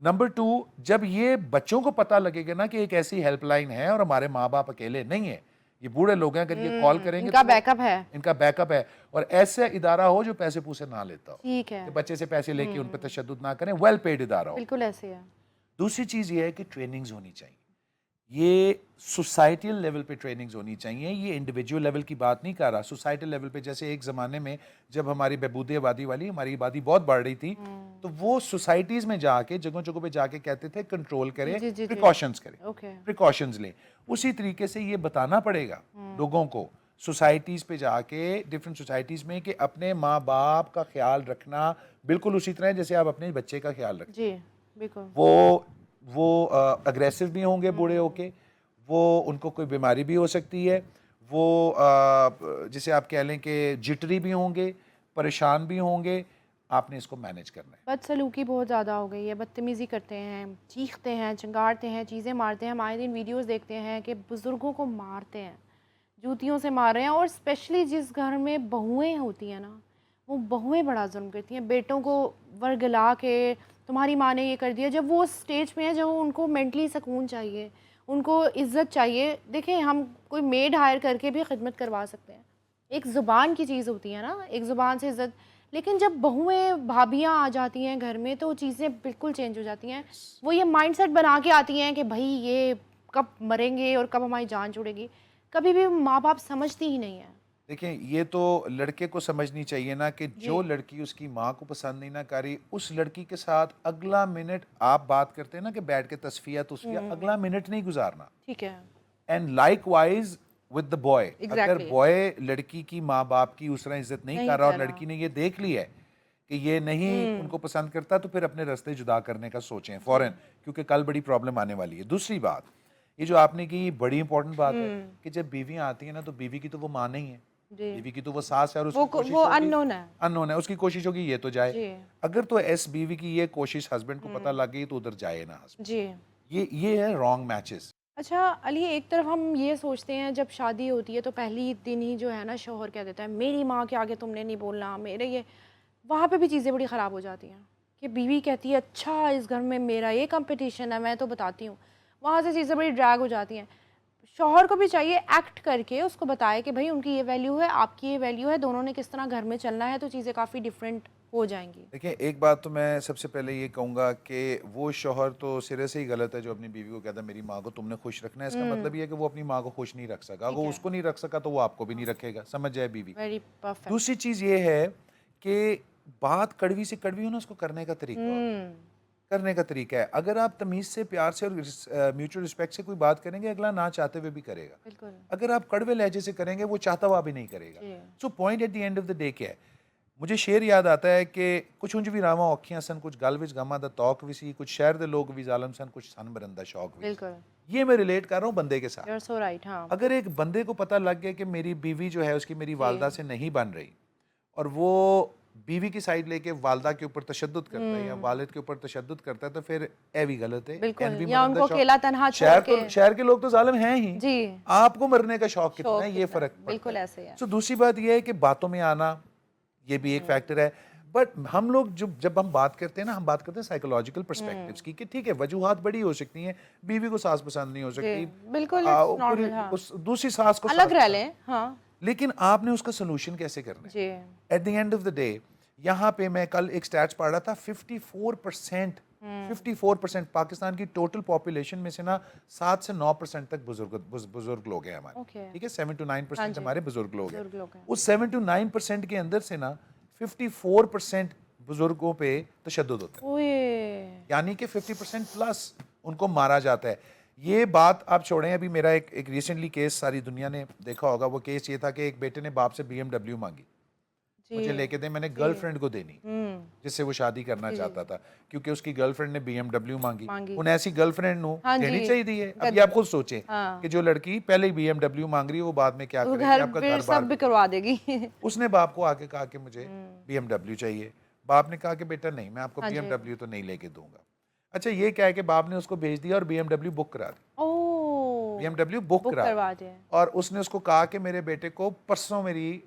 नंबर 2, जब ये बच्चों को पता लगेगा ना कि एक ऐसी हेल्पलाइन है और हमारे माँ बाप अकेले नहीं है, ये बूढ़े लोग हैं, अगर ये कॉल करेंगे इनका तो बैकअप है, इनका बैकअप है, और ऐसा इदारा हो जो पैसे पूसे ना लेता हो, ठीक है, कि बच्चे से पैसे लेके उन पर तशद्दुद ना करें, वेल पेड इदारा हो। बिल्कुल ऐसे है। दूसरी चीज ये है कि ट्रेनिंग्स होनी चाहिए, ये सोसाइटल लेवल पे ट्रेनिंग्स होनी चाहिए। ये इंडिविजुअल लेवल की बात नहीं कर रहा, सोसाइटल लेवल पे। जैसे एक ज़माने में जब हमारी बहबूद आबादी वाली हमारी आबादी बहुत बढ़ रही थी, तो वो सोसाइटीज़ में जाके जगहों जगहों पे जाके कहते थे कंट्रोल करें, प्रिकॉशंस करें, प्रिकॉशंस लें। उसी तरीके से ये बताना पड़ेगा लोगों को सोसाइटीज़ पे जाके, डिफरेंट सोसाइटीज़ में, कि अपने माँ बाप का ख्याल रखना बिल्कुल उसी तरह जैसे आप अपने बच्चे का ख्याल रखें। जी बिल्कुल। वो अग्रेसिव भी होंगे बूढ़े होके, वो उनको कोई बीमारी भी हो सकती है, वो जिसे आप कह लें कि जिटरी भी होंगे, परेशान भी होंगे, आपने इसको मैनेज करना है। बदसलूकी बहुत ज़्यादा हो गई है, बदतमीज़ी करते हैं, चीखते हैं, चिंगारते हैं, चीज़ें मारते हैं। हम आए दिन वीडियोस देखते हैं कि बुज़ुर्गों को मारते हैं, जूतियों से मार रहे हैं। और स्पेशली जिस घर में बहुएं होती हैं ना, वो बहुएं बड़ा जुल्म करती हैं, बेटों को वर्गला के तुम्हारी माँ ने ये कर दिया। जब वो स्टेज पे हैं जब उनको मेंटली सुकून चाहिए, उनको इज़्ज़त चाहिए। देखें, हम कोई मेड हायर करके भी खिदमत करवा सकते हैं, एक ज़ुबान की चीज़ होती है ना, एक ज़ुबान से इज़्ज़त। लेकिन जब बहुएं भाभियाँ आ जाती हैं घर में तो चीज़ें बिल्कुल चेंज हो जाती हैं। वो ये माइंडसेट बना के आती हैं कि भाई ये कब मरेंगे और कब हमारी जान छूटेगी। कभी भी माँ बाप समझती ही नहीं है। देखिए, ये तो लड़के को समझनी चाहिए ना कि जी। जो लड़की उसकी माँ को पसंद नहीं ना करी, उस लड़की के साथ अगला मिनट, आप बात करते हैं ना कि बैठ के तस्फिया तुस्फिया, अगला मिनट नहीं गुजारना। ठीक है। And likewise with the boy, अगर एग्जैक्टली। बॉय लड़की की माँ बाप की उस तरह इज्जत नहीं नहीं कर रहा और कर रहा। लड़की ने ये देख लिया है कि ये नहीं उनको पसंद करता, तो फिर अपने रास्ते जुदा करने का सोचें फौरन, क्योंकि कल बड़ी प्रॉब्लम आने वाली है। दूसरी बात, ये जो आपने की, ये बड़ी इंपॉर्टेंट बात है कि जब बीवियां आती हैं ना, तो बीवी की तो वो माँ नहीं है, जी। बीवी की तो वो सास है, और उसकी कोशिश वो होगी, अननोन है। अननोन है, उसकी कोशिश होगी ये तो जाए। जी। अगर तो एस बीवी की ये कोशिश हस्बैंड को पता लग गई तो उधर जाए ना husband। जी। ये है रॉन्ग मैचेस। अच्छा अली, एक तरफ हम ये सोचते हैं जब शादी होती है तो पहली दिन ही जो है ना शौहर कह देता है मेरी माँ के आगे तुमने नहीं बोलना, मेरे ये। वहाँ पे भी चीज़ें बड़ी ख़राब हो जाती हैं कि बीवी कहती है अच्छा इस घर में मेरा ये कंपटीशन है, मैं तो बताती हूँ। वहाँ से चीज़ें बड़ी ड्रैग हो जाती हैं। शौहर को भी चाहिए एक्ट करके उसको बताए कि भाई उनकी ये वैल्यू है, आपकी ये वैल्यू है, दोनों ने किस तरह घर में चलना है, तो चीज़ें काफ़ी डिफरेंट हो जाएंगी। देखिए, एक बात तो मैं सबसे पहले ये कहूँगा कि वो शौहर तो सिरे से ही गलत है जो अपनी बीवी को कहता है मेरी माँ को तुमने खुश रखना है। इसका मतलब ये है कि वो अपनी माँ को खुश नहीं रख सका। अगर ठीक है। उसको नहीं रख सका तो वो आपको भी नहीं रखेगा, समझ जाए बीवी। Very perfect. दूसरी चीज़ ये है कि बात कड़वी से कड़वी हो ना, उसको करने का तरीका हो, करने का तरीका है। अगर आप तमीज़ से, प्यार से और म्यूचुअल रिस्पेक्ट से कोई बात करेंगे, अगला ना चाहते हुए भी करेगा। बिल्कुल। अगर आप कड़वे लहजे से करेंगे, वो चाहता हुआ भी नहीं करेगा। जी। So point at the end of the day क्या है? मुझे शेर याद आता है कि कुछ उंज भी रावा औखियां सन, कुछ गल विच गमा दा तौक भी सी, कुछ शहर दे लोग भी जालम सन, कुछ सन बरंदा शौक भी। बिल्कुल। ये मैं रिलेट कर रहा हूँ बंदे के साथ। You are so right. हाँ। अगर एक बंदे को पता लग गया कि मेरी बीवी जो है उसकी मेरी वालदा से नहीं बन रही, और वो बीवी की साइड लेके वालदा के ऊपर तशद्दुद करता है या वालिद के ऊपर तशद्दुद करता है, तो फिर ए भी गलत है। बिल्कुल। एन भी या मरंदा उनको शौक। अकेला तन्हा छोड़ के। शहर के लोग तो जालिम हैं ही, जी। आपको मरने का शौक कितना शौक है, ये कितना है, फर्क बिल्कुल पड़ता है। ऐसे ही है। सो दूसरी बात ये है कि बातों में आना, ये भी एक फैक्टर है। बट हम लोग जब हम बात करते हैं ना, हम बात करते हैं साइकोलॉजिकल पर्सपेक्टिव्स की, कि ठीक है वजूहात बड़ी हो सकती हैं, बीवी को सास पसंद नहीं हो सकती, बिल्कुल नॉर्मल। हाँ। उस दूसरी सास को अलग सास रह पसंद। लें। हाँ। लेकिन आपने उसका सोल्यूशन कैसे करना है? जी। At the end of the day, यहाँ पे मैं कल एक स्टैट्स पढ़ रहा था, 54% पाकिस्तान की टोटल पॉपुलेशन में से ना 7 से 9% तक बुजुर्ग लोग हैं हमारे। ओके। ठीक है, 7 to 9% हमारे बुजुर्ग लोग हैं। बुजुर्ग लोग हैं। उस 7 to 9% के अंदर से ना 54% बुजुर्गों पे तशद्दुद होता है, ओए। यानी कि 50% प्लस उनको मारा जाता है। ये बात आप छोड़ें, अभी मेरा एक रिसेंटली केस सारी दुनिया ने देखा होगा। वो केस ये था कि एक बेटे ने बाप से BMW मांगी, मुझे लेके दे, मैंने गर्लफ्रेंड को देनी जिससे वो शादी करना चाहता था, क्योंकि उसकी गर्लफ्रेंड ने BMW मांगी। उन्हें ऐसी गर्लफ्रेंड नो हाँ देनी जी। चाहिए। अब ये आप खुद सोचें हाँ। कि जो लड़की पहले ही BMW मांग रही है, वो बाद में क्या वो करेगी, घर आपका फिर घर सब बार। भी करवा देगी। उसने बाप को आके कहा कि मुझे BMW चाहिए। बाप ने कहा कि बेटा नहीं, मैं आपको हाँ जी। BMW तो नहीं लेके दूंगा। अच्छा, ये क्या है कि बाप ने उसको भेज दिया और BMW बुक करा दी, ओह। BMW बुक करा करवा दी। दिया। और उसने उसको कहा कि मेरे बेटे को परसों मेरी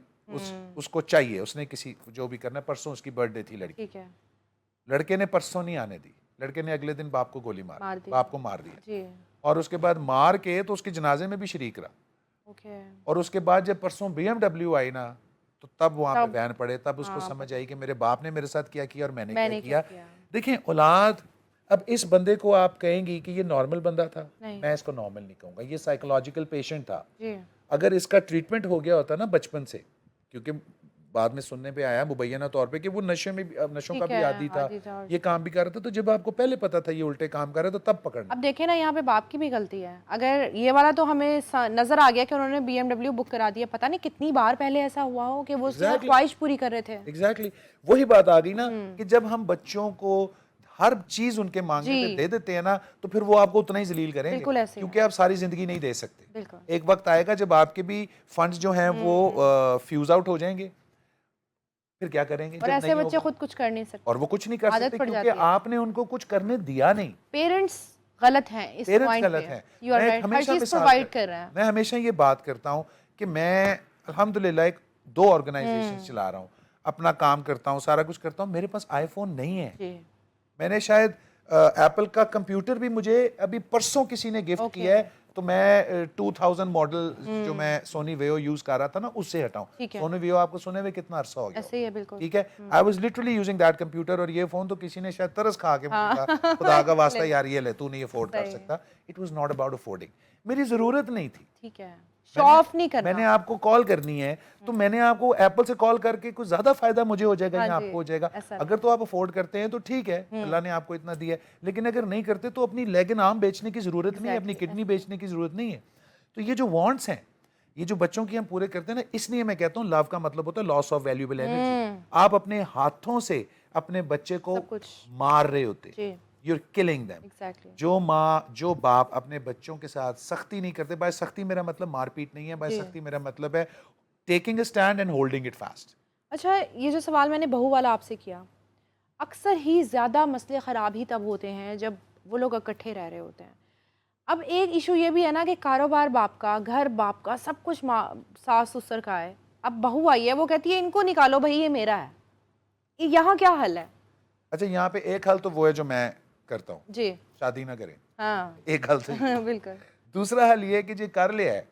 उसको चाहिए, उसने किसी जो भी करना है, परसों उसकी बर्थडे थी लड़की। ठीक है। लड़के ने परसों नहीं आने दी, लड़के ने अगले दिन बाप को गोली मार दी। बाप को मार दिया। जी। और उसके बाद मार के तो उसके जनाजे में भी शरीक रहा। ओके। और उसके बाद जब परसों BMW आई ना, तो तब वहां पे बैन पड़े, तब उसको समझ आई कि मेरे बाप ने मेरे साथ क्या किया और मैंने क्या किया। देखें औलाद, अब इस बंदे को आप कहेंगी कि ये नॉर्मल बंदा था, मैं इसको नॉर्मल नहीं कहूंगा, ये साइकोलॉजिकल पेशेंट था। जी। अगर इसका ट्रीटमेंट हो गया होता ना बचपन से, क्योंकि बाद में सुनने पे आया मुबैना तौर पे कि वो नशों का भी आदी था, ये काम भी कर रहा था, तो जब आपको पहले पता था ये उल्टे काम कर रहा है तो तब पकड़ना। अब देखें ना, यहाँ पे बाप की भी गलती है। अगर ये वाला तो हमें नजर आ गया कि उन्होंने BMW बुक करा दिया, पता नहीं कितनी बार पहले ऐसा हुआ हो कि वो उसकी ख्वाहिश पूरी कर रहे थे। एग्जैक्टली वही बात आ गई ना कि जब हम बच्चों को हर चीज उनके मांगने पे दे देते हैं ना, तो फिर वो आपको उतना ही जलील करेंगे, क्योंकि आप सारी जिंदगी नहीं दे सकते। एक वक्त आएगा जब आपके भी फंड्स जो हैं वो फ्यूज आउट हो जाएंगे, फिर क्या करेंगे और जब ऐसे नहीं बच्चे होगा? खुद कुछ कर नहीं सकते, और वो कुछ नहीं कर आदत सकते पड़ क्योंकि जाती है। आपने उनको कुछ करने दिया नहीं। पेरेंट्स गलत हैं इस पेरेंट्स पॉइंट गलत पे। हैं। यू आर मैं राइट, हर हमेशा चीज मिसाल प्रोवाइड कर रहे हैं। मैं हमेशा ये बात करता हूँ कि मैं अल्हम्दुलिल्लाह एक 2 ऑर्गेनाइजेशन चला रहा हूँ, अपना काम करता हूँ, सारा कुछ करता हूँ, मेरे पास आईफोन नहीं है। जी, मैंने शायद एप्पल का कंप्यूटर भी मुझे अभी परसों किसी ने गिफ्ट ओके, किया है, तो मैं 2000 मॉडल जो मैं सोनी वेओ यूज कर रहा था ना उससे हटाऊं। ठीक है, सोनी वेओ आपको सुने हुए कितना अरसा हो गया ऐसे ही होगा, है बिल्कुल। ठीक है। I was literally using that computer, और ये फोन तो किसी ने शायद तरस खा के मुझे हाँ कहा खुदा का वास्ता ले, यार ये ले, तू नहीं अफोर्ड कर सही, सकता। It was not about affording, मेरी जरूरत नहीं थी। ठीक है, शो मैंने ऑफ नहीं करना। मैंने आपको कॉल करनी है तो मैंने आपको एप्पल से कॉल करके कुछ ज्यादा फायदा मुझे हो जाएगा हाँ या जी, आपको हो जाएगा। ऐसा अगर तो आप अफोर्ड करते हैं तो ठीक है, अल्लाह ने आपको इतना दिया है, लेकिन अगर नहीं करते तो अपनी लेग आर्म बेचने की जरूरत नहीं है, अपनी किडनी बेचने की जरूरत नहीं है। तो ये जो वांट्स हैं, ये जो बच्चों की हम पूरे करते हैं ना, इसलिए मैं कहता हूँ लव का मतलब होता है लॉस ऑफ वैल्यूएबल एनर्जी। आप अपने हाथों से अपने बच्चे को सब कुछ मार रहे होते, जी, you are killing them. Exactly, जो माँ जो बाप अपने बच्चों के साथ सख्ती नहीं करते, बाय सख्ती मेरा मतलब मारपीट नहीं है, बाय जी। सख्ती मेरा मतलब है taking a stand and holding it fast. अच्छा, ये जो सवाल मैंने बहू वाला आपसे किया, अक्सर ही ज़्यादा मसले ख़राब ही तब होते हैं जब वो लोग इकट्ठे रह रहे होते हैं। अब एक इशू ये भी है ना कि कारोबार बाप का, घर बाप का, सब कुछ माँ सास ससुर का है। अब बहू आई है, वो कहती है इनको निकालो भाई, ये मेरा है। यहाँ क्या हल है? अच्छा, यहाँ पे एक हल तो वो है जो मैं करता हूँ, जी, शादी ना करें, हाँ एक हल तो ये। बिल्कुल। दूसरा हल ये है कि जो कर लिया है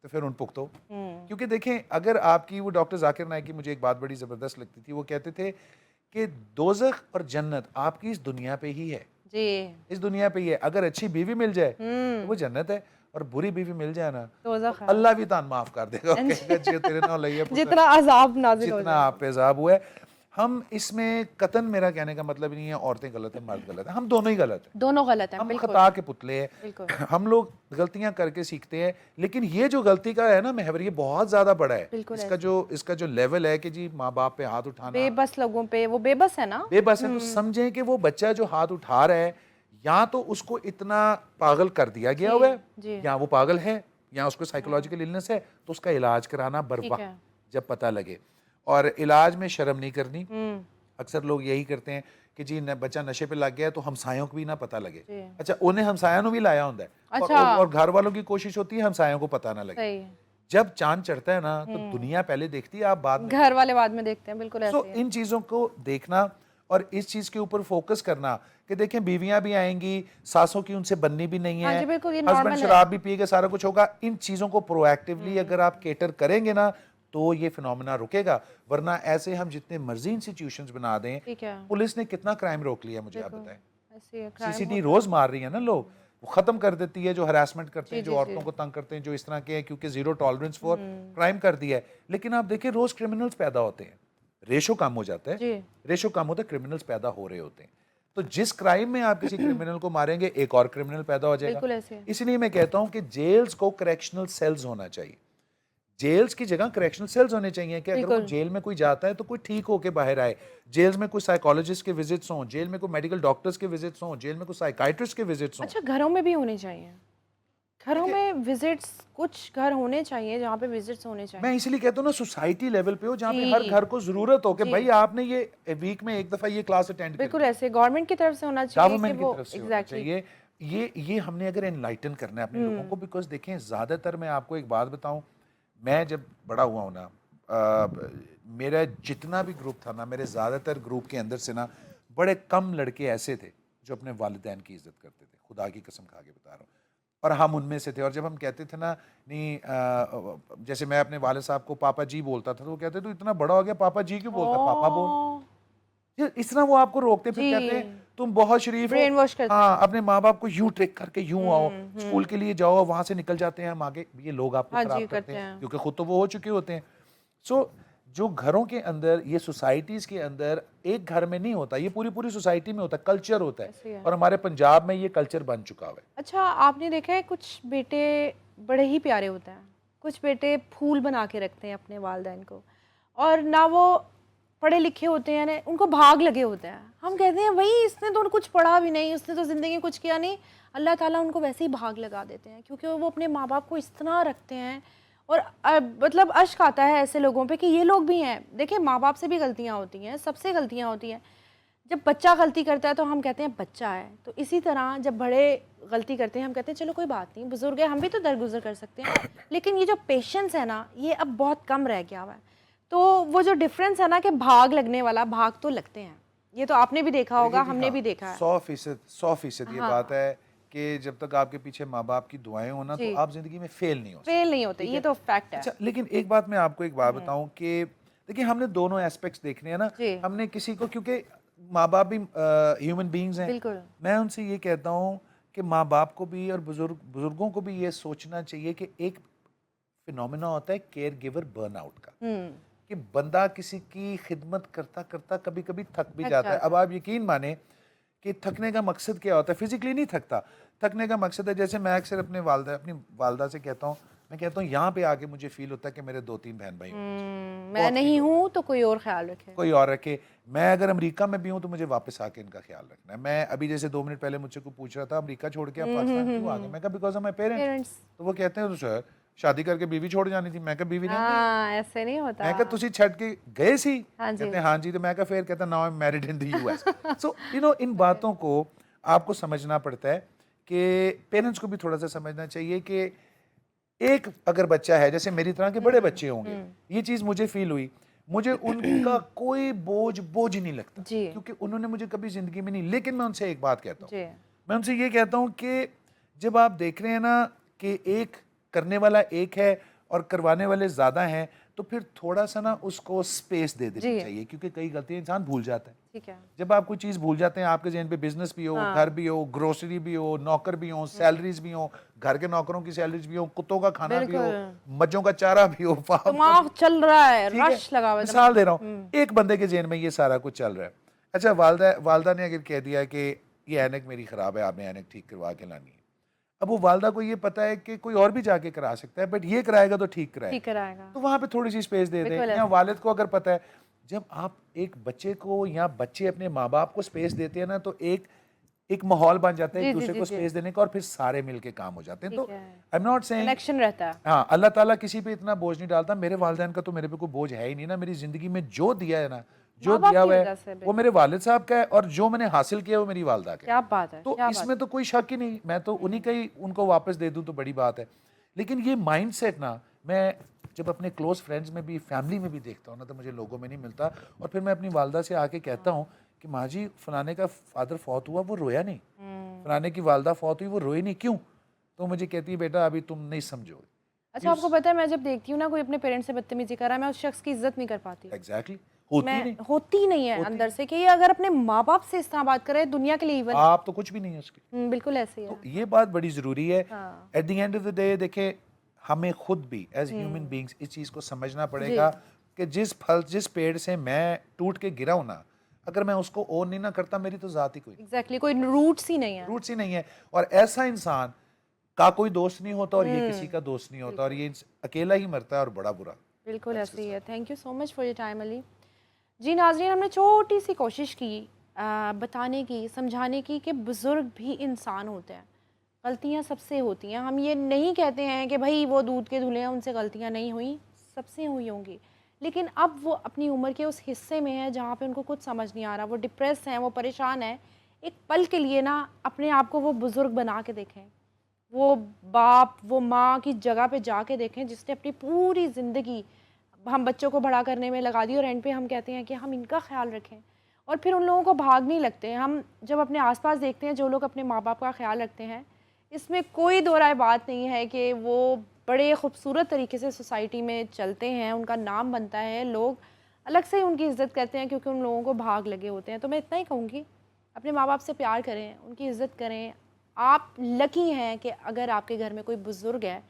तो फिर उन पुख्तो। क्योंकि देखें, अगर आपकी, वो डॉक्टर जाकिर नाइक की मुझे एक बात बड़ी जबरदस्त लगती थी, वो कहते थे कि दोज़ख और जन्नत आपकी इस दुनिया पे ही है, जी, इस दुनिया पे ही है। अगर अच्छी बीवी मिल जाए तो वो जन्नत है, और बुरी बीवी मिल जाए ना तो दोज़ख है। अल्लाह भी तान माफ कर देगा, और कहेगा जी तेरे नाल लइया पुत्र, जितना अजाब नाजिल हो जितना जाए। आप पे अजाब हुआ है। हम इसमें कतन, मेरा कहने का मतलब नहीं है औरतें गलत है मर्द गलत है, हम दोनों ही गलत हैं, दोनों गलत हैं, हम बिल्कुल खता के पुतले हैं। बिल्कुल हम लोग गलतियां करके सीखते हैं, लेकिन ये जो गलती का है ना महवर, ये बहुत ज्यादा बड़ा है। बिल्कुल इसका जो लेवल है कि जी माँ बाप पे हाथ उठाना, बेबस लोगों पे, वो बेबस है ना। बेबस है, तो समझें कि वो बच्चा जो हाथ उठा रहा है, या तो उसको इतना पागल कर दिया गया हुआ है, जी, या वो पागल है, या उसको साइकोलॉजिकल इलनेस है, तो उसका इलाज कराना बर ठीक वक्त है। जब पता लगे। और इलाज में शर्म नहीं करनी। हम्म, अक्सर लोग यही करते हैं कि जी बच्चा नशे पे लग गया है तो हमसायों को भी ना पता लगे। जी, अच्छा, उन्हें हमसायों ने भी लाया होता है, अच्छा, और घर वालों की कोशिश होती है हमसायों को पता ना लगे। सही है। जब चांद चढ़ता है ना तो दुनिया पहले देखती है, आप बाद में। घर वाले बाद में देखते हैं, बिल्कुल सो ऐसे ही है। इन चीज़ों को देखना और इस चीज़ के ऊपर फोकस करना कि देखें बीवियां भी आएंगी, सासों की उनसे बननी भी नहीं हाँ है, जी, बिल्कुल, ये हस्बैंड नॉर्मल है। शराब भी पिएगा, सारा कुछ होगा। इन चीज़ों को प्रोएक्टिवली अगर आप केटर करेंगे ना तो ये फिनोमेना रुकेगा, वरना ऐसे हम जितने मर्जी इंस्टीट्यूशंस बना दें। ठीक है, पुलिस ने कितना क्राइम रोक लिया मुझे आप बिल्कुल बताएं। ऐसे ही है, क्राइम सीसीटी होता रोज मार रही है ना लोग, वो खत्म कर देती है जो हरासमेंट करते जी हैं, जो जी औरतों जी, को तंग करते हैं, जो इस तरह के हैं, क्योंकि जीरो टॉलरेंस फॉर क्राइम कर दिया है। लेकिन आप देखिए रोज क्रिमिनल्स पैदा होते हैं, रेशो कम हो जाता है, जी, रेशो कम होता है, क्रिमिनल्स पैदा हो रहे होते हैं। तो जिस क्राइम में आप किसी क्रिमिनल को मारेंगे एक और क्रिमिनल पैदा हो जाएगा। बिल्कुल ऐसे है। इसलिए मैं कहता हूं कि जेल्स को करेक्शनल सेल्स होना चाहिए, जेल्स की जगह करेक्शनल सेल्स होने चाहिए कि अगर वो बिल्कुल, जेल में कोई जाता है तो कोई ठीक होके बाहर आए। जेल्स में कोई साइकोलॉजिस्ट के विजिट्स हों, जेल में कोई मेडिकल डॉक्टर्स के विजिट्स हों, जेल में कोई साइकाइट्रिस्ट के विजिट्स हों। अच्छा, घरों में भी होने चाहिए, घरों देखिए, में विजिट्स, कुछ घर होने चाहिए जहाँ पे विजिट्स होने मैं चाहिए। इसलिए कहता हूँ ना सोसाइटी लेवल पे हो, जहाँ पे जी, हर घर को जरूरत हो कि जी, भाई आपने ये वीक में एक दफा ये क्लास अटेंड बिल्कुल करनी, ऐसे गवर्नमेंट की तरफ से होना चाहिए कि गवर्नमेंट की वो तरफ से होना एग्जैक्टली। चाहिए। ये हमने अगर एनलाइटन करना है अपने लोगों को, बिकॉज देखें ज्यादातर, मैं आपको एक बात बताऊं, मैं जब बड़ा हुआ हूं ना, मेरा जितना भी ग्रुप था ना, मेरे ज्यादातर ग्रुप के अंदर से ना बड़े कम लड़के ऐसे थे जो अपने वालिदैन की इज्जत करते थे, खुदा की कसम खा के बता रहा हूँ, और हम उनमें से थे। और जब हम कहते थे ना, नहीं जैसे मैं अपने वाले साहब को पापा जी बोलता था तो वो कहते तू इतना बड़ा हो गया पापा जी क्यों बोलता, पापा बोल। ओ, ये इस तरह वो आपको रोकते, फिर जी, कहते हैं तुम बहुत शरीफ हो। ब्रेन वॉश करते हाँ, हैं। अपने माँ बाप को यूं ट्रिक करके यूं आओ, स्कूल के लिए जाओ, वहां से निकल जाते हैं हम आगे। ये लोग आपको हाँ खराब जी, करते करते हैं हैं। क्योंकि खुद तो वो हो चुके होते हैं। सो जो घरों के अंदर, ये सोसाइटीज के अंदर, एक घर में नहीं होता, ये पूरी पूरी सोसाइटी में होता है, कल्चर होता ऐसे है। ही है। और हमारे पंजाब में ये कल्चर बन चुका हुआ है। अच्छा, आपने देखा है कुछ बेटे बड़े ही प्यारे होते हैं, कुछ बेटे फूल बना के रखते हैं अपने वालिदैन को, और ना वो पढ़े लिखे होते हैं ना उनको भाग लगे होते हैं। हम कहते हैं भाई इसने तो कुछ पढ़ा भी नहीं, उसने तो ज़िंदगी में कुछ किया नहीं, अल्लाह ताला उनको वैसे ही भाग लगा देते हैं क्योंकि वो अपने माँ बाप को इस तरह रखते हैं और मतलब अश्क आता है ऐसे लोगों पे कि ये लोग भी हैं। देखिए माँ बाप से भी गलतियाँ होती हैं, सबसे गलतियाँ होती हैं। जब बच्चा गलती करता है तो हम कहते हैं बच्चा है, तो इसी तरह जब बड़े गलती करते हैं हम कहते हैं चलो कोई बात नहीं, बुजुर्ग है, हम भी तो दरगुजर कर सकते हैं। लेकिन ये जो पेशेंस है ना, ये अब बहुत कम रह गया हुआ है। तो वो जो डिफरेंस है ना कि भाग लगने वाला, भाग तो लगते हैं, ये तो आपने भी देखा होगा, हमने भी देखा है। 100% ये हाँ। बात है कि जब तक आपके पीछे माँ बाप की दुआएं हो ना, तो जी। आप जिंदगी में फेल नहीं हो सकते। फेल नहीं होते, ठीक ये है? तो फैक्ट है। अच्छा, लेकिन एक बात मैं आपको एक बात बताऊं कि देखिए हमने दोनों एस्पेक्ट्स देखने हैं ना। जी। हमने किसी को, क्योंकि माँ बाप भी ह्यूमन बीइंग्स हैं। बिल्कुल। मैं उनसे ये कहता हूँ कि माँ बाप को भी और बुजुर्गों को भी ये सोचना चाहिए कि एक फिनोमेना होता है केयर गिवर बर्नआउट का, कि बंदा किसी की खिदमत करता करता कभी कभी थक भी थक जाता है। जाता अब आप यकीन माने कि थकने का मकसद क्या होता है, फिजिकली नहीं थकता। थकने का मकसद है, जैसे मैं अक्सर अपनी वालदा से कहता हूँ, मैं कहता हूँ यहाँ पे आके मुझे फील होता है कि मेरे 2-3 बहन भाई होने चाहिए। मैं बहुत नहीं फील होता है। हूँ तो कोई और ख्याल रखे। कोई और रखे। मैं अगर अमेरिका में भी हूँ तो मुझे वापस आके इनका ख्याल रखना है। मैं अभी जैसे 2 मिनट पहले मुझसे कोई पूछ रहा था अमेरिका छोड़ के आप पाकिस्तान क्यों आ गए, मैं कहा because of my parents. Parents. तो वो कहते हैं तो सर शादी करके बीवी छोड़ जानी थी। मैं कहा बीवी रहने दी। हाँ, ऐसे नहीं होता। मैं कहा तुसी छड़ के गए सी। हाँ जी। कहते हैं हाँ जी। तो मैं कहा फिर कहता now I am married in the US. So इन बातों को आपको समझना पड़ता है कि पेरेंट्स को भी थोड़ा सा समझना चाहिए कि एक अगर बच्चा है, जैसे मेरी तरह के बड़े बच्चे होंगे, ये चीज मुझे फील हुई, मुझे उनका कोई बोझ नहीं लगता, जी। क्योंकि उन्होंने मुझे कभी जिंदगी में नहीं। लेकिन मैं उनसे एक बात कहता हूँ, जी। मैं उनसे ये कहता हूँ कि जब आप देख रहे हैं ना कि एक करने वाला एक है और करवाने वाले ज्यादा हैं, तो फिर थोड़ा सा ना उसको स्पेस दे देनी जी। चाहिए, क्योंकि कई गलतियां इंसान भूल जाता है। ठीक है। जब आप कोई चीज़ भूल जाते हैं, आपके जहन पे बिजनेस भी हो, हाँ। घर भी हो, ग्रोसरी भी हो, नौकर भी हो, सैलरीज भी हो, घर के नौकरों की सैलरीज भी हो, कुत्तों का खाना भी हो, बिल्कुल। मज्जों का चारा भी हो, फार्म का दिमाग भी। चल रहा है, ठीक है, रश लगा हुआ है मिसाल दे रहा दिमाग। हूँ, एक बंदे के जहन में ये सारा कुछ चल रहा है। अच्छा, वालदा ने अगर कह दिया कि ये ऐनक मेरी खराब है, आपने ऐनक ठीक करवा के लानी है। अब वो वालदा को ये पता है कि कोई और भी जाके करा सकता है, बट ये कराएगा तो ठीक ठीक कराएगा, कराएगा। तो वहां पे थोड़ी सी स्पेस दे दें। बिल्कुल या ऐसे। वालिद को अगर पता है, जब आप एक बच्चे को या बच्चे अपने माँ बाप को स्पेस देते हैं ना, तो एक माहौल बन जाता है जी एक जी दूसरे जी को जी। स्पेस देने का, और फिर सारे मिलके काम हो जाते हैं। तो ठीक है। I am not saying, connection रहता है। हाँ, अल्लाह ताला किसी पे इतना बोझ नहीं डालता। मेरे वालिदैन का तो मेरे पे कोई बोझ है ही नहीं ना। मेरी जिंदगी में जो दिया है ना, जो माँ बाप दिया की हुआ वजह है, से। वो बिल्कुल। मेरे वालिद साहब का है, और जो मैंने हासिल किया वो मेरी वालदा का है। क्या बात है, तो क्या बात इसमें तो कोई शक ही नहीं, मैं तो उन्हीं का ही उनको वापस दे दूं तो बड़ी बात है। लेकिन ये माइंडसेट ना, मैं जब अपने क्लोज फ्रेंड्स में भी, फैमिली में भी देखता हूँ ना, तो मुझे लोगों में नहीं मिलता। और फिर मैं अपनी वालदा से आके कहता हूँ कि माँ जी, फलाने का फादर फौत हुआ, वो रोया नहीं, फलाने की वालदा फौत हुई, वो रोई नहीं, क्यों? तो मुझे कहती है बेटा अभी तुम नहीं समझोगे। अच्छा, आपको पता है मैं जब देखती हूँ ना कोई अपने पेरेंट्स से बदतमीजी कर रहा है, मैं उस शख्स की इज्जत नहीं कर पाती। एग्जैक्टली, होती ही नहीं। होती नहीं है होती अंदर से कि ये अगर अपने माँ बाप से इस तरह बात करे, दुनिया के लिए इवन। आप तो कुछ भी नहीं है उसके। बिल्कुल ऐसे ही है। तो ये बात बड़ी जरूरी है। हाँ। Eight the end of the day देखें, हमें खुद भी एज ह्यूमन बीइंग्स इस चीज को समझना जी। पड़ेगा कि जिस पेड़ से मैं टूट के गिरा हूं ना, अगर मैं उसको ओन नहीं ना करता, मेरी तो जात ही कोई एग्जैक्टली, कोई रूट्स ही नहीं है। रूट्स ही नहीं है। और ऐसा इंसान का कोई दोस्त नहीं होता, और ये किसी का दोस्त नहीं होता, और ये अकेला ही मरता है, और बड़ा बुरा। बिल्कुल ऐसे ही है। Thank you so much for your time Ali ji. नाज़रीन, हमने छोटी सी कोशिश की बताने की, समझाने की कि बुज़ुर्ग भी इंसान होते हैं, गलतियाँ सबसे होती हैं। हम ये नहीं कहते हैं कि भाई वो दूध के धुले हैं, उनसे गलतियाँ नहीं हुई, सबसे हुई होंगी। लेकिन अब वो अपनी उम्र के उस हिस्से में है जहाँ पे उनको कुछ समझ नहीं आ रहा, वो डिप्रेस हैं, वो परेशान हैं। एक पल के लिए ना अपने आप को वो बुज़ुर्ग बना के देखें, वो बाप, वो माँ की जगह पे जाके देखें जिसने अपनी पूरी ज़िंदगी हम बच्चों को बड़ा करने में लगा दी, और एंड पे हम कहते हैं कि हम इनका ख्याल रखें, और फिर उन लोगों को भाग नहीं लगते। हम जब अपने आसपास देखते हैं जो लोग अपने माँ बाप का ख्याल रखते हैं, इसमें कोई दो राय बात नहीं है कि वो बड़े खूबसूरत तरीके से सोसाइटी में चलते हैं, उनका नाम बनता है, लोग अलग से ही उनकी इज़्ज़त करते हैं क्योंकि उन लोगों को भाग लगे होते हैं। तो मैं इतना ही कहूँगी, अपने माँ बाप से प्यार करें, उनकी इज़्ज़त करें। आप लकी हैं कि अगर आपके घर में कोई बुज़ुर्ग है,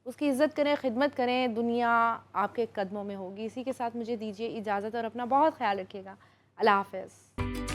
उसकी इज़्ज़त करें, खिदमत करें, दुनिया आपके कदमों में होगी। इसी के साथ मुझे दीजिए इजाज़त, और अपना बहुत ख्याल रखिएगा। अल्लाह हाफ़िज़।